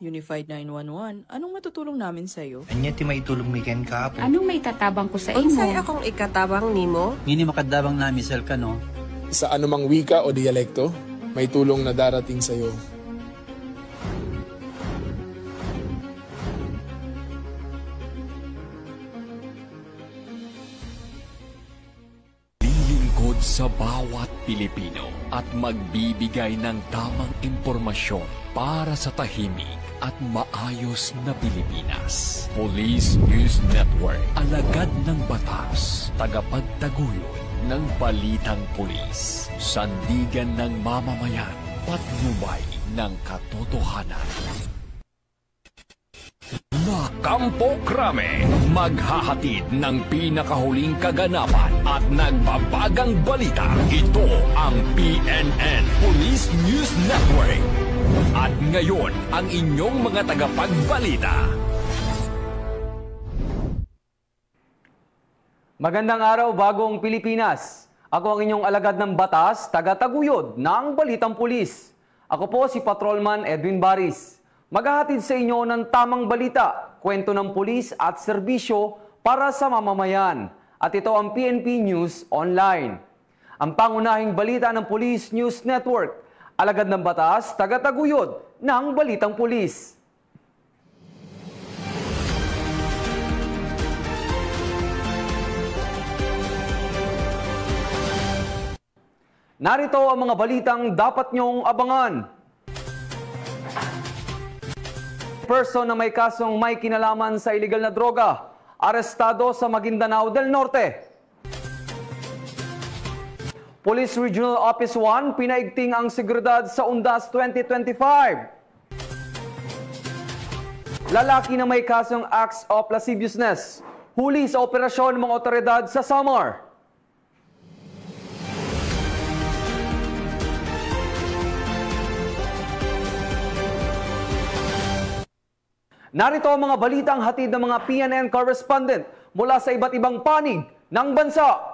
Unified 911, anong matutulong namin sa'yo? Anya ti maitulong mi ken kapo. Anong may tatabang ko sa imo? Unsay akong ikatabang nimo? Ngini makadabang nami sel ka no. Sa anumang wika o dialekto, may tulong na darating sa iyo. Lilingkod sa bawat Pilipino at magbibigay ng tamang impormasyon para sa tahimik at maayos na Pilipinas. Police News Network, alagad ng batas, tagapagtaguyod ng balitang pulis, sandigan ng mamamayan, patnubay ng katotohanan. Na Kampo Krame, maghahatid ng pinakahuling kaganapan at nagbabagang balita. Ito ang PNN Police News Network. At ngayon, ang inyong mga tagapagbalita. Magandang araw, bagong Pilipinas. Ako ang inyong alagad ng batas, taga-taguyod ng Balitang Pulis. Ako po si Patrolman Edwin Baris. Maghahatid sa inyo ng tamang balita, kwento ng pulis at serbisyo para sa mamamayan. At ito ang PNP News Online. Ang pangunahing balita ng Police News Network, alagad ng batas, taga-taguyod ng Balitang Pulis. Narito ang mga balitang dapat nyong abangan. Person na may kasong may kinalaman sa illegal na droga, arestado sa Maguindanao del Norte. Police Regional Office 1, pinaigting ang seguridad sa Undas 2025. Lalaki na may kasong acts of lasciviousness, huli sa operasyon ng mga otoridad sa Samar. Narito ang mga balitang hatid ng mga PNN correspondent mula sa iba't ibang panig ng bansa.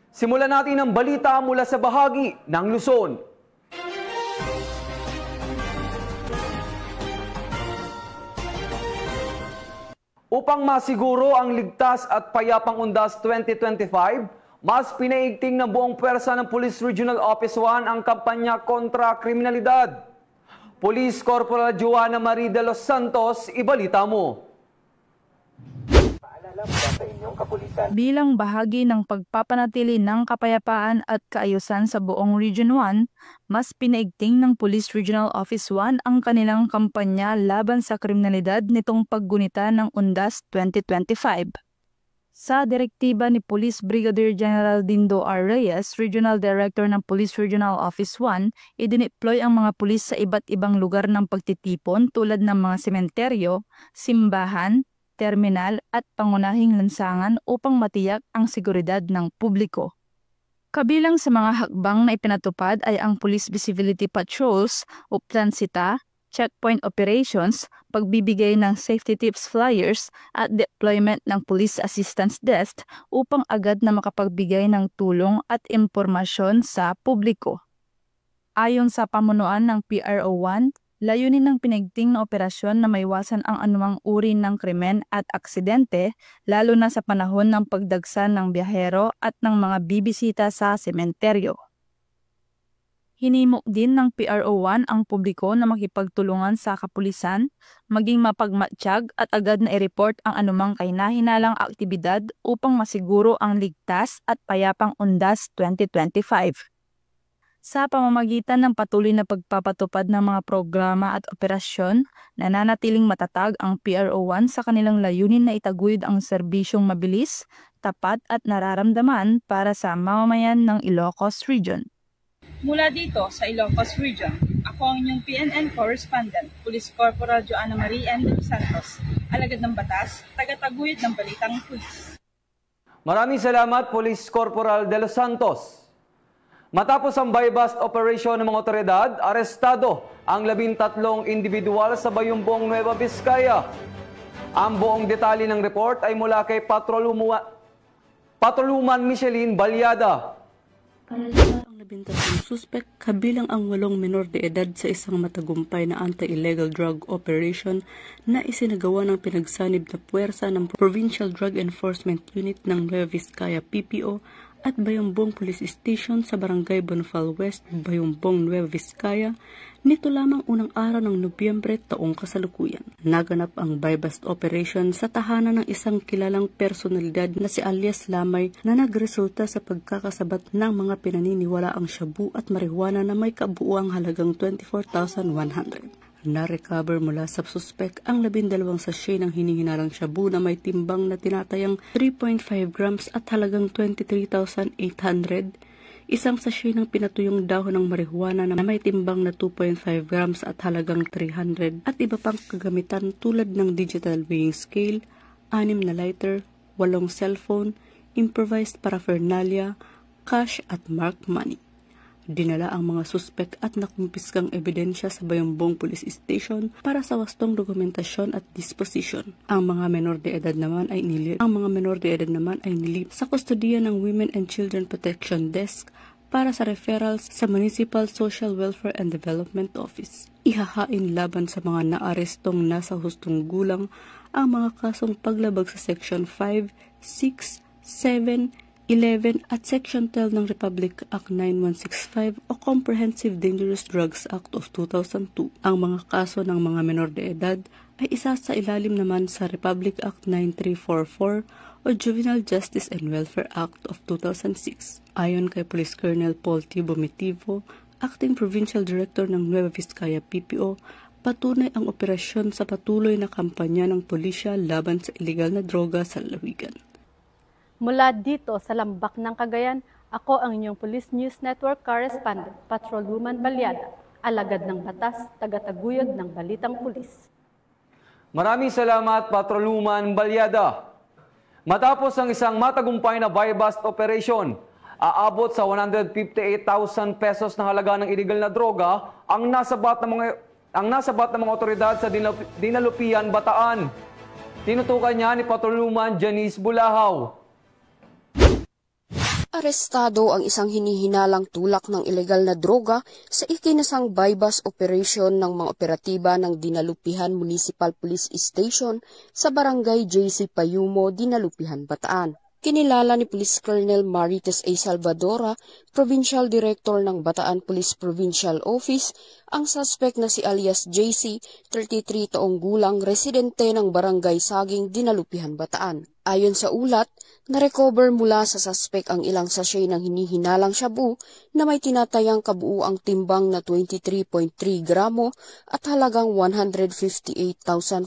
Simulan natin ang balita mula sa bahagi ng Luzon. Upang masiguro ang ligtas at payapang Undas 2025, mas pinaigting ng buong pwersa ng Police Regional Office 1 ang kampanya kontra kriminalidad. Police Corporal Joanna Marie de los Santos, ibalita mo. Bilang bahagi ng pagpapanatili ng kapayapaan at kaayusan sa buong Region 1, mas pinaigting ng Police Regional Office 1 ang kanilang kampanya laban sa kriminalidad nitong paggunita ng Undas 2025. Sa direktiba ni Police Brigadier General Dindo R. Reyes, Regional Director ng Police Regional Office 1, idineploy ang mga pulis sa iba't ibang lugar ng pagtitipon tulad ng mga sementeryo, simbahan, terminal at pangunahing lansangan upang matiyak ang seguridad ng publiko. Kabilang sa mga hakbang na ipinatupad ay ang Police Visibility Patrols o Plansita, checkpoint operations, pagbibigay ng safety tips flyers at deployment ng Police Assistance Desk upang agad na makapagbigay ng tulong at impormasyon sa publiko. Ayon sa pamunuan ng PRO1, layunin ng pinigting na operasyon na maiwasan ang anumang uri ng krimen at aksidente, lalo na sa panahon ng pagdagsa ng biyahero at ng mga bibisita sa sementeryo. Hinimok din ng PRO1 ang publiko na makipagtulungan sa kapulisan, maging mapagmatsyag at agad na i-report ang anumang kahinahinalang aktibidad upang masiguro ang ligtas at payapang Undas 2025. Sa pamamagitan ng patuloy na pagpapatupad ng mga programa at operasyon, nananatiling matatag ang PRO1 sa kanilang layunin na itaguyod ang serbisyong mabilis, tapat at nararamdaman para sa mamamayan ng Ilocos Region. Mula dito sa Ilocos Region, ako ang inyong PNN correspondent, Police Corporal Joanna Marie M. de los Santos, alagad ng batas, taga-taguyod ng Balitang Pulis. Maraming salamat, Police Corporal de los Santos. Matapos ang buy-bust operation ng mga otoridad, arestado ang 13 individual sa Bayumbong, Nueva Vizcaya. Ang buong detalye ng report ay mula kay Patrolwoman Micheline Balyada. Ang 13 suspect, kabilang ang 8 menor de edad sa isang matagumpay na anti-illegal drug operation na isinagawa ng pinagsanib na puwersa ng Provincial Drug Enforcement Unit ng Nueva Vizcaya PPO at Bayambong Police Station sa Barangay Bonfal West, Bayambong, Nueva Vizcaya, nito lamang unang araw ng Nobyembre taong kasalukuyan. Naganap ang buy-bust operation sa tahanan ng isang kilalang personalidad na si alias Lamay na nagresulta sa pagkakasabat ng mga pinaniniwalaang shabu at marijuana na may kabuuang halagang 24,100. Na-recover mula sa suspek ang 12 sachet ng hinihinalang shabu na may timbang na tinatayang 3.5 grams at halagang 23,800, isang sachet ng pinatuyong dahon ng marijuana na may timbang na 2.5 grams at halagang 300 at iba pang kagamitan tulad ng digital weighing scale, 6 na lighter, 8 cellphone, improvised paraphernalia, cash at marked money. Dinala ang mga suspek at nakumpiskang ebidensya sa Bayambong Police Station para sa wastong dokumentasyon at disposition. Ang mga menor de edad naman ay nilip sa kustodiya ng Women and Children Protection Desk para sa referrals sa Municipal Social Welfare and Development Office. Ihahain laban sa mga naarestong nasa hustong gulang ang mga kasong paglabag sa Section 5, 6, 7, 11 at Section 12 ng Republic Act 9165 o Comprehensive Dangerous Drugs Act of 2002. Ang mga kaso ng mga menor de edad ay isa sa ilalim naman sa Republic Act 9344 o Juvenile Justice and Welfare Act of 2006. Ayon kay Police Colonel Paul T. Bomitivo, Acting Provincial Director ng Nueva Vizcaya PPO, patunay ang operasyon sa patuloy na kampanya ng pulisya laban sa illegal na droga sa lalawigan. Mula dito sa Lambak ng Cagayan, ako ang inyong Police News Network Correspondent, Patrolwoman Balyada, alagad ng batas, tagataguyod ng balitang pulis. Maraming salamat, Patrolwoman Balyada. Matapos ang isang matagumpay na buy-bust operation, aabot sa 158,000 pesos na halaga ng illegal na droga ang nasabat ng mga otoridad sa Dinalupian, Bataan. Tinutukan niya ni Patrolwoman Janice Bulahaw. Arestado ang isang hinihinalang tulak ng ilegal na droga sa ikinasang buy-bust operation ng mga operatiba ng Dinalupihan Municipal Police Station sa Barangay JC Payumo, Dinalupihan, Bataan. Kinilala ni Police Colonel Marites A. Salvadora, Provincial Director ng Bataan Police Provincial Office, ang suspect na si alias JC, 33 taong gulang, residente ng Barangay Saging, Dinalupihan, Bataan. Ayon sa ulat, na-recover mula sa suspect ang ilang sachet ng hinihinalang shabu na may tinatayang kabuuang timbang na 23.3 gramo at halagang 158,440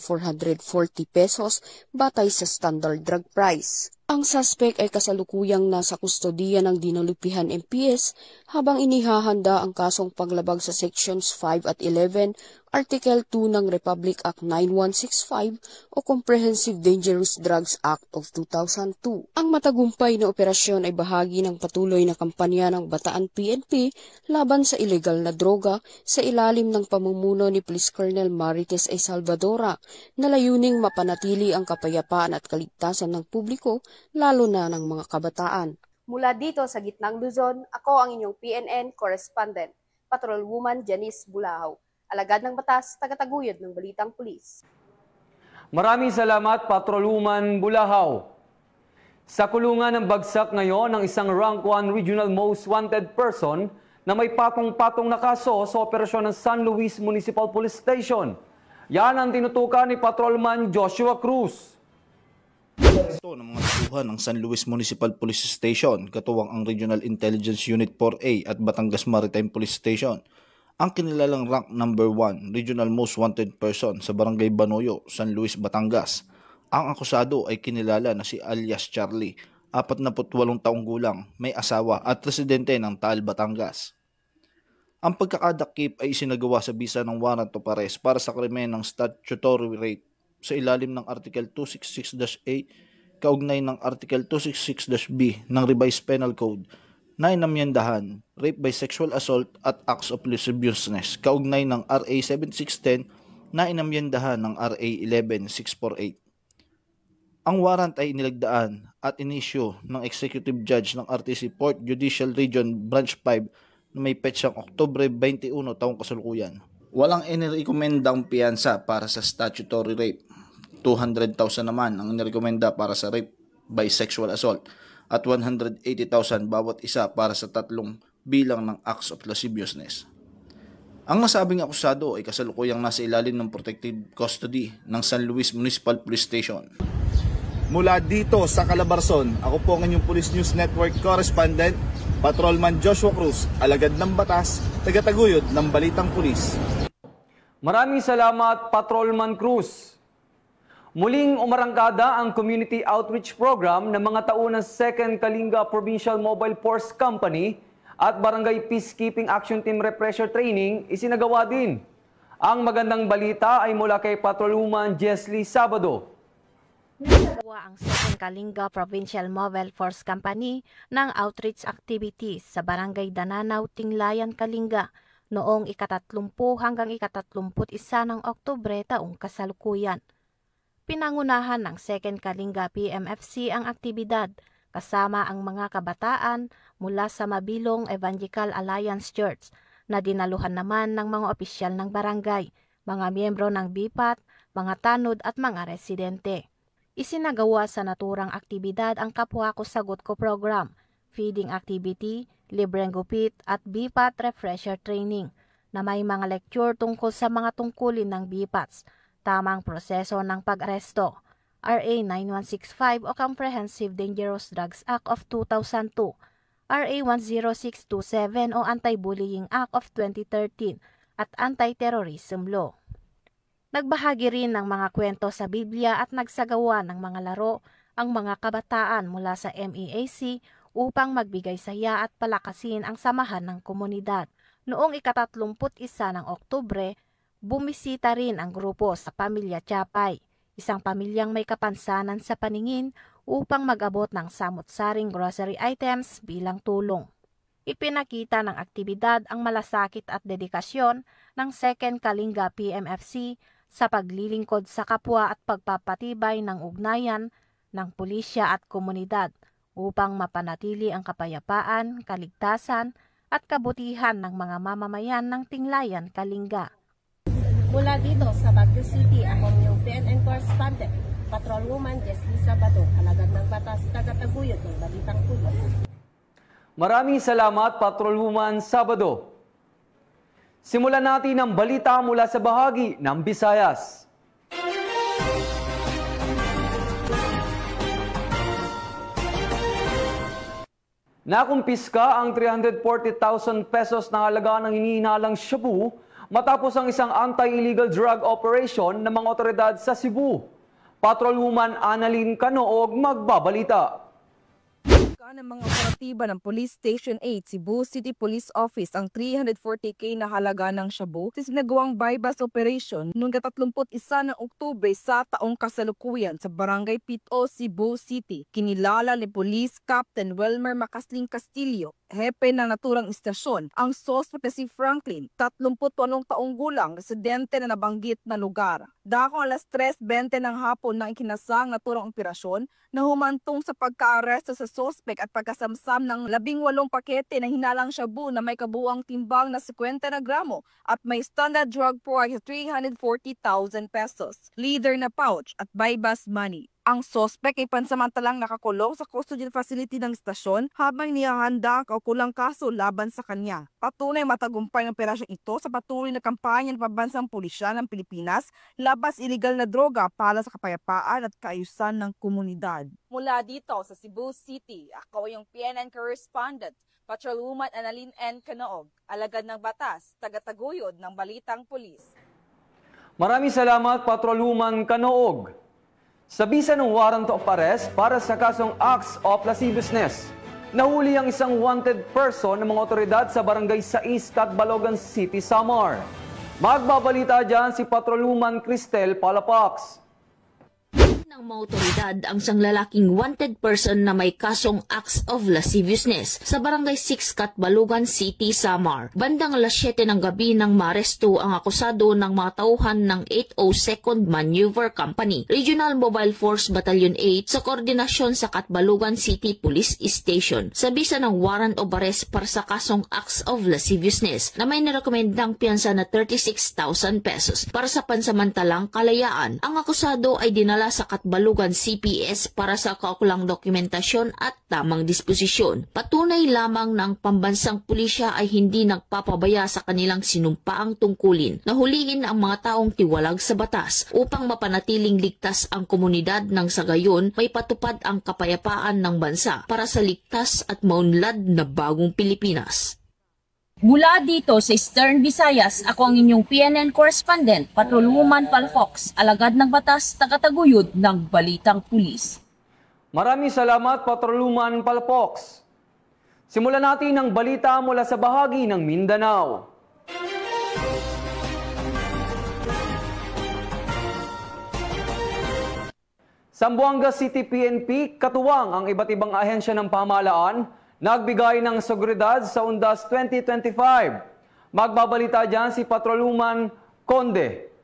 pesos batay sa standard drug price. Ang suspect ay kasalukuyang nasa kustodiya ng Dinalupihan MPS habang inihahanda ang kasong paglabag sa Sections 5 at 11, Article 2 ng Republic Act 9165 o Comprehensive Dangerous Drugs Act of 2002. Ang matagumpay na operasyon ay bahagi ng patuloy na kampanya ng Bataan PNP laban sa ilegal na droga sa ilalim ng pamumuno ni Police Colonel Marites A. Salvadora na layuning mapanatili ang kapayapaan at kaligtasan ng publiko lalo na ng mga kabataan. Mula dito sa gitnang Luzon, ako ang inyong PNN Correspondent, Patrolwoman Janice Bulahaw. Alagad ng batas, tagataguyod ng balitang pulis. Maraming salamat, Patrolwoman Bulahaw. Sa kulungan ng bagsak ngayon ng isang Rank 1 Regional Most Wanted Person na may patong-patong na kaso sa operasyon ng San Luis Municipal Police Station. Yan ang tinutukan ni Patrolman Joshua Cruz. Ito ng mga tauhan ng San Luis Municipal Police Station, katuwang ang Regional Intelligence Unit 4A at Batangas Maritime Police Station. Ang kinilalang rank number 1 Regional Most Wanted Person sa Barangay Banoyo, San Luis, Batangas. Ang akusado ay kinilala na si alias Charlie, 48 taong gulang, may asawa at residente ng Taal, Batangas. Ang pagkakadakip ay isinagawa sa bisa ng warrant of arrest para sa krimen ng statutory rape sa ilalim ng Article 266-A kaugnay ng Article 266-B ng Revised Penal Code na inamyendahan, rape by sexual assault at acts of lasciviousness kaugnay ng RA 7610 na inamyendahan ng RA 11648. Ang warrant ay inilagdaan at inisyu ng Executive Judge ng RTC Port Judicial Region Branch 5 na may petsang Oktubre 21 taong kasalukuyan. Walang inirekomendang piyansa para sa statutory rape. 200,000 naman ang inirekomenda para sa rape by sexual assault at 180,000 bawat isa para sa tatlong bilang ng acts of lasciviousness. Ang nasabing akusado ay kasalukuyang nasa ilalim ng protective custody ng San Luis Municipal Police Station. Mula dito sa Calabarzon, ako po ang inyong Police News Network Correspondent, Patrolman Joshua Cruz, alagad ng batas, tagataguyod ng Balitang Pulis. Maraming salamat, Patrolman Cruz. Muling umarangkada ang Community Outreach Program ng mga taunang 2nd Kalinga Provincial Mobile Force Company at Barangay Peacekeeping Action Team Refresher Training isinagawa din. Ang magandang balita ay mula kay Patrolwoman Jesly Sabado. Nagawa ang 2nd Kalinga Provincial Mobile Force Company ng outreach activities sa Barangay Dananaw, Tinglayan, Kalinga noong ika-30 hanggang ika-31 ng Oktubre taong kasalukuyan. Pinangunahan ng 2nd Kalinga PMFC ang aktibidad kasama ang mga kabataan mula sa Mabilong Evangelical Alliance Church na dinaluhan naman ng mga opisyal ng barangay, mga miyembro ng BIPAT, mga tanod at mga residente. Isinagawa sa naturang aktibidad ang Kapwa Ko Sagot Ko program, feeding activity, libreng gupit at BIPAT refresher training na may mga lecture tungkol sa mga tungkulin ng BIPATs, tamang proseso ng pag-aresto, RA 9165 o Comprehensive Dangerous Drugs Act of 2002, RA 10627 o Anti-Bullying Act of 2013 at Anti-Terrorism Law. Nagbahagi rin ng mga kwento sa Biblia at nagsagawa ng mga laro ang mga kabataan mula sa MEAC upang magbigay saya at palakasin ang samahan ng komunidad. Noong ika-31 ng Oktubre, bumisita rin ang grupo sa Pamilya Chapay, isang pamilyang may kapansanan sa paningin upang mag-abot ng samot-saring grocery items bilang tulong. Ipinakita ng aktibidad ang malasakit at dedikasyon ng 2nd Kalinga PMFC sa paglilingkod sa kapwa at pagpapatibay ng ugnayan ng pulisya at komunidad upang mapanatili ang kapayapaan, kaligtasan at kabutihan ng mga mamamayan ng Tinglayan, Kalinga. Mula dito sa Baguio City, ako yung PNN Correspondent, Patrolwoman Jesly Sabado, alagad ng batas, tagataguyod ng Balitang Pulis. Maraming salamat, Patrolwoman Sabado. Simulan natin ang balita mula sa bahagi ng Visayas. Nakumpiska ang 340,000 pesos na halaga ng hinihinalang shabu matapos ang isang anti-illegal drug operation ng mga otoridad sa Cebu. Patrolwoman Annalyn Canoog magbabalita. Ng mga operatiba ng Police Station 8, Cebu City Police Office ang 340k na halaga ng shabu sa sinagawang bypass operation noong 31 ng Oktubre sa taong kasalukuyan sa Barangay Pito, Cebu City. Kinilala ni Police Captain Welmer Macasling Castillo, hepe ng naturang istasyon, ang suspect na si Franklin, 38 taong gulang, residente na nabanggit na lugar. Dakong alas 3:20 ng hapon nang ikinasang naturang operasyon na humantong sa pagka-aresto sa suspect at pagkasamsam ng 18 pakete na hinalang shabu na may kabuuang timbang na 50 na gramo at may standard drug price 340,000 pesos, leather na pouch at bypass money. Ang suspect ay pansamantalang nakakulong sa custodial facility ng istasyon habang nihahanda ang kaukulang kaso laban sa kanya. Patunay matagumpay ng operasyong ito sa patuloy na kampanya ng pambansang pulisya ng Pilipinas labas illegal na droga para sa kapayapaan at kaayusan ng komunidad. Mula dito sa Cebu City, ako yung PNN Correspondent, Patrolwoman Annalyn N. Canoog, alagad ng batas, tagataguyod ng Balitang Pulis. Maraming salamat, Patrolwoman Canoog. Sa bisa ng warrant of arrest para sa kasong acts of lasciviousness, nahuli ang isang wanted person ng mga otoridad sa Barangay 6, Catbalogan City, Samar. Magbabalita dyan si Patrolwoman Cristel Palapax. ng mga otoridad ang isang lalaking wanted person na may kasong acts of lasciviousness sa Barangay 6 Catbalogan City, Samar. Bandang alas 7 ng gabi nang maaresto ang akusado ng mga tauhan ng 802nd Maneuver Company, Regional Mobile Force Battalion 8 sa koordinasyon sa Catbalogan City Police Station sa bisa ng warrant of arrest para sa kasong acts of lasciviousness na may nirekomendang piyansa na 36,000 pesos para sa pansamantalang kalayaan. Ang akusado ay dinala sa Catbalogan CPS para sa kaukulang dokumentasyon at tamang disposisyon. Patunay lamang ng pambansang pulisya ay hindi nagpapabaya sa kanilang sinumpaang tungkulin na huliin ang mga taong tiwalag sa batas upang mapanatiling ligtas ang komunidad nang sa gayon may patupad ang kapayapaan ng bansa para sa ligtas at maunlad na bagong Pilipinas. Mula dito sa Eastern Visayas, ako ang inyong PNN correspondent, Patrolwoman Palfox, alagad ng batas, tagataguyod ng Balitang Pulis. Maraming salamat, Patrolwoman Palfox. Simulan natin ang balita mula sa bahagi ng Mindanao. Zamboanga City PNP, katuwang ang iba't ibang ahensya ng pamahalaan, nagbigay ng seguridad sa Undas 2025. Magbabalita dyan si Patrolwoman Conde.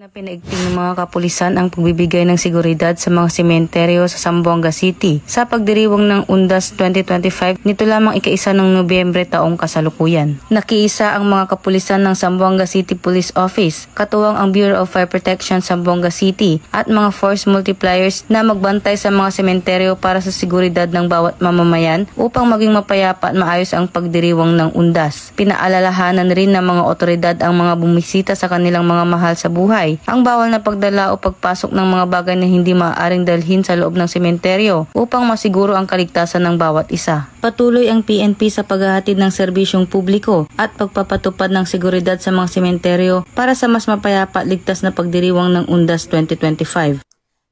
Na pinaigting ng mga kapulisan ang pagbibigay ng seguridad sa mga sementeryo sa Zamboanga City sa pagdiriwang ng Undas 2025 nito lamang ika-1 ng Nobyembre taong kasalukuyan. Nakiisa ang mga kapulisan ng Zamboanga City Police Office, katuwang ang Bureau of Fire Protection Zamboanga City at mga force multipliers na magbantay sa mga sementeryo para sa seguridad ng bawat mamamayan upang maging mapayapa at maayos ang pagdiriwang ng Undas. Pinaalalahanan rin ng mga otoridad ang mga bumisita sa kanilang mga mahal sa buhay ang bawal na pagdala o pagpasok ng mga bagay na hindi maaaring dalhin sa loob ng sementeryo upang masiguro ang kaligtasan ng bawat isa. Patuloy ang PNP sa paghahatid ng serbisyong publiko at pagpapatupad ng seguridad sa mga sementeryo para sa mas mapayapa at ligtas na pagdiriwang ng Undas 2025.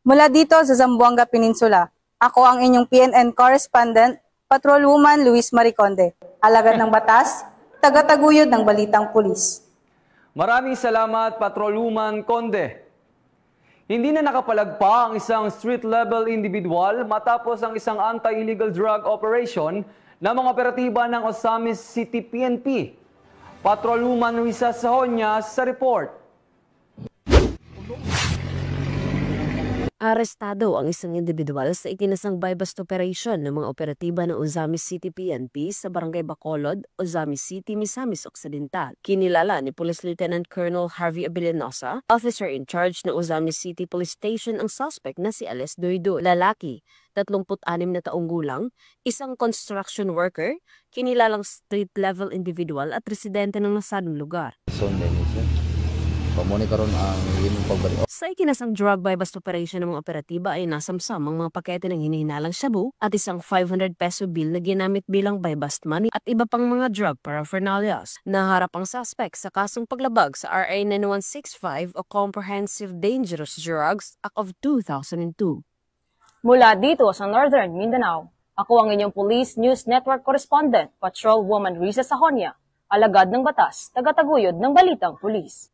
Mula dito sa Zamboanga Peninsula, ako ang inyong PNN correspondent, Patrolwoman Luis Mariconde, alagad ng batas, tagataguyod ng Balitang Pulis. Maraming salamat, Patrolwoman Conde. Hindi na nakapalagpa ang isang street-level individual matapos ang isang anti-illegal drug operation ng mga operatiba ng Ozamis City PNP. Patrolwoman Luisa Sahonia sa report. Arestado ang isang individual sa itinasang buy-bust operation ng mga operatiba ng Ozamis City PNP sa Barangay Bacolod, Ozamis City, Misamis Occidental. Kinilala ni Police Lieutenant Colonel Harvey Abilinosa, officer in charge ng Ozamis City Police Station, ang suspect na si Ales Doido, lalaki, 36 na taong gulang, isang construction worker, kinilalang street-level individual at residente ng nasadong lugar. Sa ikinasang drug buy-bust operation ng mga operatiba ay nasamsam ang mga pakete ng hinihinalang shabu at isang 500 peso bill na ginamit bilang buy-bust money at iba pang mga drug paraphernalias. Naharap ang suspect sa kasong paglabag sa RA 9165 o Comprehensive Dangerous Drugs Act of 2002. Mula dito sa Northern Mindanao, ako ang inyong Police News Network correspondent, Patrolwoman Risa Sahonia, alagad ng batas, tagataguyod ng Balitang Pulis.